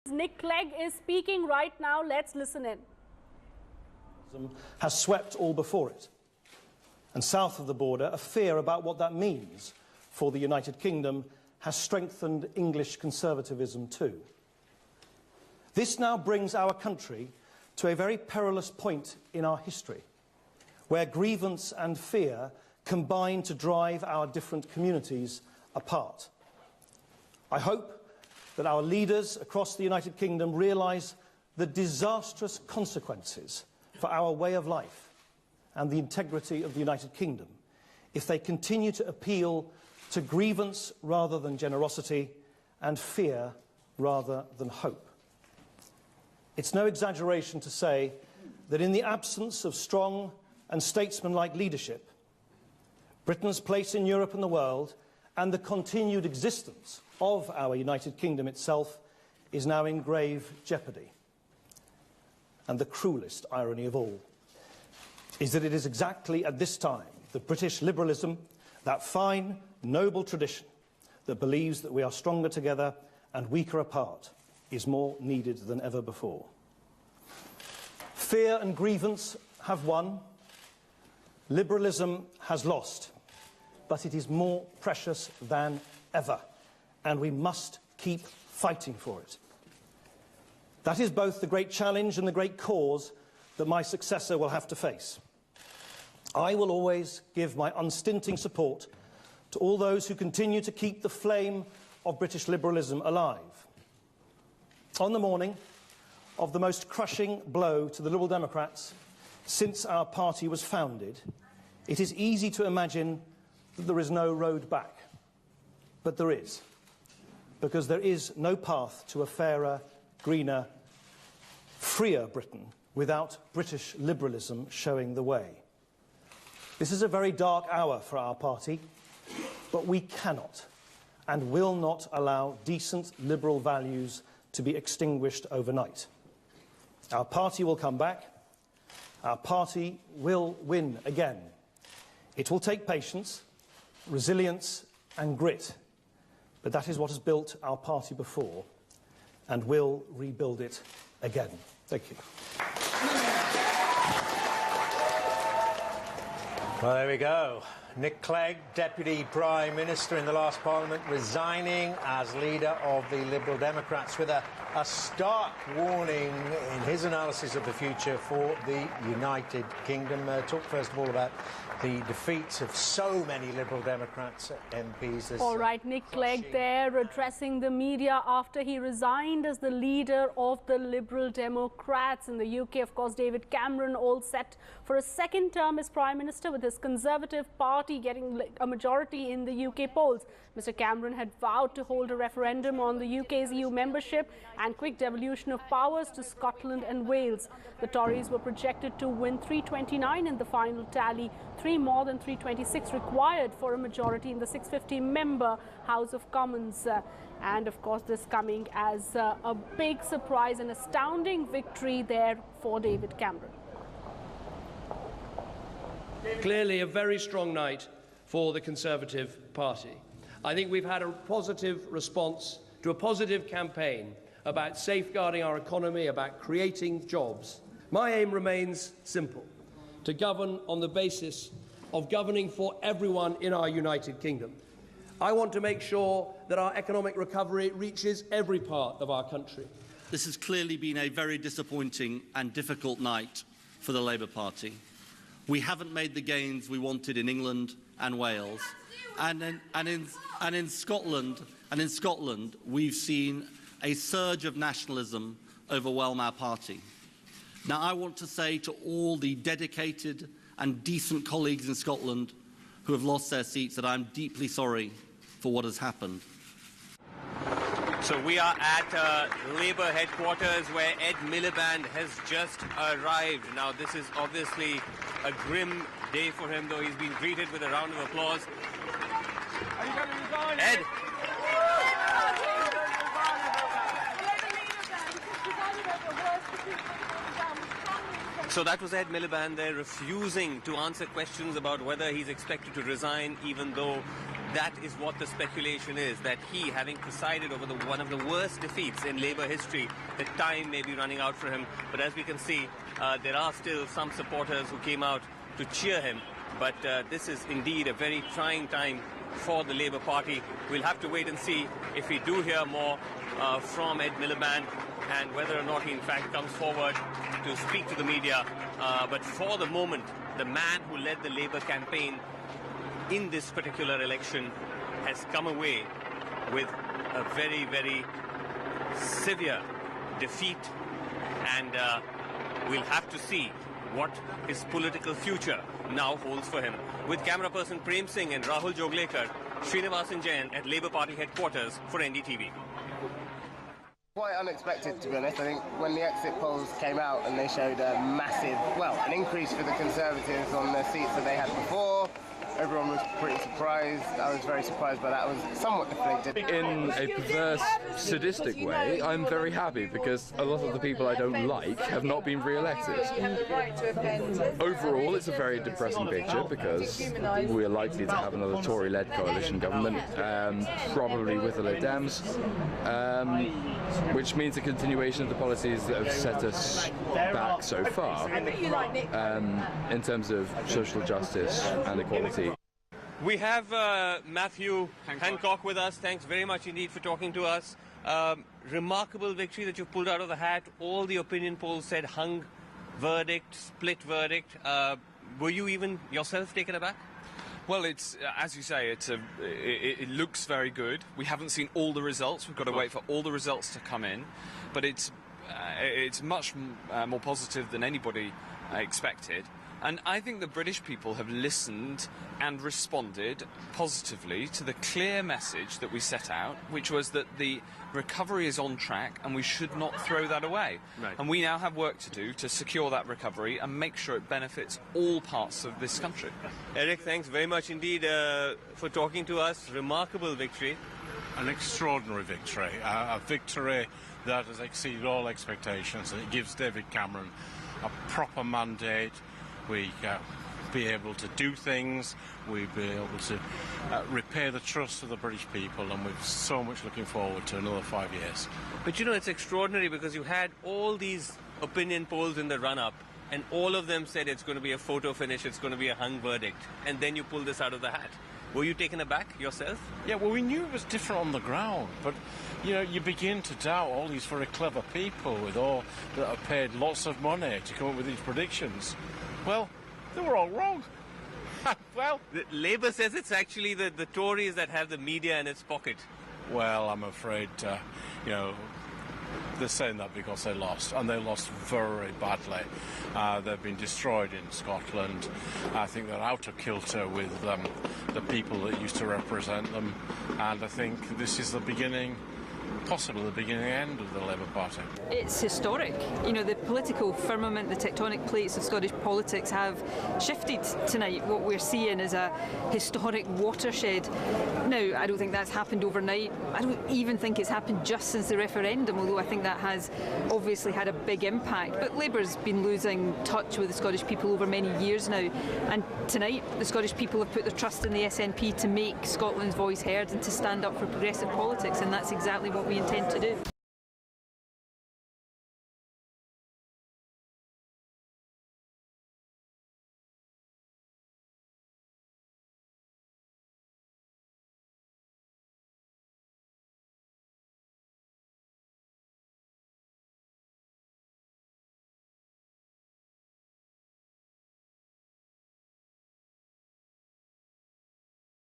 Nick Clegg is speaking right now. Let's listen in. Has swept all before it. And south of the border, a fear about what that means for the United Kingdom has strengthened English conservatism too. This now brings our country to a very perilous point in our history, where grievance and fear combine to drive our different communities apart. I hope that our leaders across the United Kingdom realise the disastrous consequences for our way of life and the integrity of the United Kingdom if they continue to appeal to grievance rather than generosity and fear rather than hope. It's no exaggeration to say that in the absence of strong and statesmanlike leadership, Britain's place in Europe and the world and the continued existence of our United Kingdom itself is now in grave jeopardy. And the cruelest irony of all is that it is exactly at this time that British liberalism, that fine, noble tradition that believes that we are stronger together and weaker apart, is more needed than ever before. Fear and grievance have won. Liberalism has lost. But it is more precious than ever, and we must keep fighting for it. That is both the great challenge and the great cause that my successor will have to face. I will always give my unstinting support to all those who continue to keep the flame of British liberalism alive. On the morning of the most crushing blow to the Liberal Democrats since our party was founded, it is easy to imagine that there is no road back. But there is, because there is no path to a fairer, greener, freer Britain without British liberalism showing the way. This is a very dark hour for our party, but we cannot and will not allow decent liberal values to be extinguished overnight. Our party will come back. Our party will win again. It will take patience, resilience and grit, but that is what has built our party before and will rebuild it again. Thank you. Well, there we go. Nick Clegg, Deputy Prime Minister in the last Parliament, resigning as leader of the Liberal Democrats with a stark warning in his analysis of the future for the United Kingdom. Talk first of all about the defeats of so many Liberal Democrats MPs. All right, Nick Clegg there addressing the media after he resigned as the leader of the Liberal Democrats. In the UK, of course, David Cameron all set for a second term as Prime Minister, with his Conservative Party getting a majority in the UK polls. Mr Cameron had vowed to hold a referendum on the UK's EU membership and quick devolution of powers to Scotland and Wales. The Tories were projected to win 329 in the final tally, 3 more than 326 required for a majority in the 650-member House of Commons. And of course, this coming as a big surprise, an astounding victory there for David Cameron. Clearly a very strong night for the Conservative Party. I think we've had a positive response to a positive campaign about safeguarding our economy, about creating jobs. My aim remains simple: to govern on the basis of governing for everyone in our United Kingdom. I want to make sure that our economic recovery reaches every part of our country. This has clearly been a very disappointing and difficult night for the Labour Party. We haven't made the gains we wanted in England and Wales, and in Scotland we've seen a surge of nationalism overwhelm our party. Now, I want to say to all the dedicated and decent colleagues in Scotland who have lost their seats that I'm deeply sorry for what has happened. So we are at Labour headquarters, where Ed Miliband has just arrived. Now, this is obviously a grim day for him, though he's been greeted with a round of applause. Ed. So that was Ed Miliband there, refusing to answer questions about whether he's expected to resign, even though that is what the speculation is, that he, having presided over one of the worst defeats in Labour history, the time may be running out for him. But as we can see, there are still some supporters who came out to cheer him. But this is indeed a very trying time for the Labour Party. We'll have to wait and see if we do hear more from Ed Miliband and whether or not he in fact comes forward to speak to the media. But for the moment, the man who led the Labour campaign in this particular election has come away with a very, very severe defeat, and we'll have to see what his political future now holds for him. With camera person Prem Singh and Rahul Joglekar, Srinivasan Jain at Labour Party headquarters for NDTV. Quite unexpected, to be honest. I think when the exit polls came out and they showed a massive, well, an increase for the Conservatives on the seats that they had before, everyone was pretty surprised. I was very surprised by that. I was somewhat deflated. In a perverse, sadistic way, I'm very happy because a lot of the people I don't like have not been re-elected. Overall, it's a very depressing picture because we're likely to have another Tory-led coalition government, probably with the Lib Dems, which means a continuation of the policies that have set us back so far in terms of social justice and equality. We have Matthew Hancock with us. Thanks very much indeed for talking to us. Remarkable victory that you pulled out of the hat. All the opinion polls said hung verdict, split verdict. Were you even yourself taken aback? Well, it's as you say, it looks very good. We haven't seen all the results. We've got to wait for all the results to come in, but it's much more positive than anybody expected. And I think the British people have listened and responded positively to the clear message that we set out, which was that the recovery is on track and we should not throw that away. Right. And we now have work to do to secure that recovery and make sure it benefits all parts of this country. Eric, thanks very much indeed for talking to us. Remarkable victory. An extraordinary victory. A victory that has exceeded all expectations. It gives David Cameron a proper mandate. We be able to do things, we'll be able to repay the trust of the British people, and we've so much looking forward to another 5 years. But you know, it's extraordinary because you had all these opinion polls in the run-up, and all of them said it's going to be a photo finish, it's going to be a hung verdict, and then you pull this out of the hat. Were you taken aback yourself? Yeah, well, we knew it was different on the ground, but, you know, you begin to doubt all these very clever people that have paid lots of money to come up with these predictions. Well, they were all wrong. Well, Labour says it's actually the Tories that have the media in its pocket. Well, I'm afraid, you know, they're saying that because they lost, and they lost very badly. They've been destroyed in Scotland. I think they're out of kilter with the people that used to represent them, and I think this is the beginning, possibly the beginning and end of the Labour Party. It's historic. You know, the political firmament, the tectonic plates of Scottish politics have shifted tonight. What we're seeing is a historic watershed. Now, I don't think that's happened overnight. I don't even think it's happened just since the referendum, although I think that has obviously had a big impact. But Labour's been losing touch with the Scottish people over many years now. And tonight, the Scottish people have put their trust in the SNP to make Scotland's voice heard and to stand up for progressive politics, and that's exactly what we intend to do.